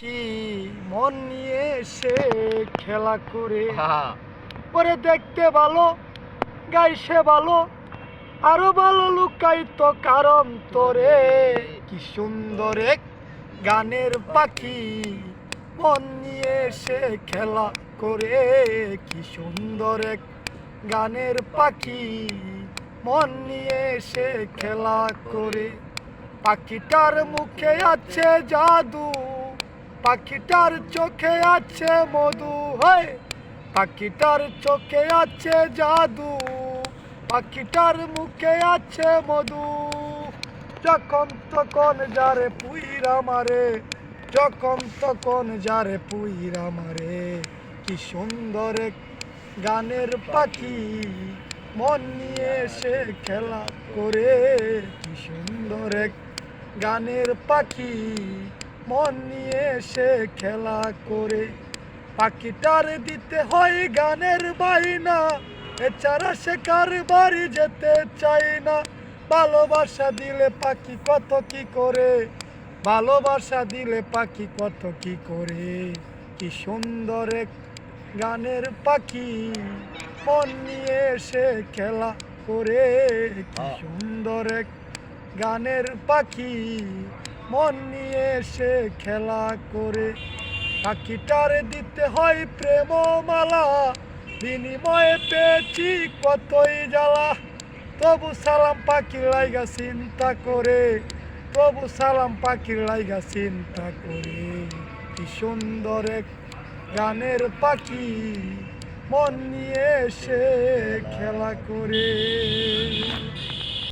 কি মন নিয়ে সে খেলা করে পরে দেখতে ভালো গাইছে ভালো আরো ভালো লুকাইতো কারণ তোরে কি সুন্দর এক গানের পাখি মন নিয়ে সে খেলা করে কি সুন্দর এক গানের পাখি মন নিয়ে সে খেলা করে পাখিটার মুখে আছে জাদু পাখিটার চোখে আছে মধু হয় পাখিটার চোখে আছে জাদু পাখিটার মুখে আছে মধু যখন তখন যারে পুইরা মারে যখন তখন যারে পুইরা মারে কি সুন্দর এক গানের পাখি মন নিয়ে সে খেলা করে কি সুন্দর এক গানের পাখি মন নিয়ে সে খেলা করে পাখিটার দিতে হয় গানের বাইনা এছাড়া সে কার বাড়ি যেতে চায় না ভালোবাসা দিলে পাখি কত কি করে ভালোবাসা দিলে পাখি কত কি করে কি সুন্দর এক গানের পাখি মন নিয়ে সে খেলা করে কি সুন্দর এক গানের পাখি মন নিয়ে সে খেলা করে পাখিটার দিতে হয় প্রেম মালা বিনিময়ে পেয়েছি কতই জ্বালা তবু সালাম পাখির লাইগা চিন্তা করে তবু সালাম পাখির লাইগা চিন্তা করে কি সুন্দর এক গানের পাখি মন নিয়ে সে খেলা করে।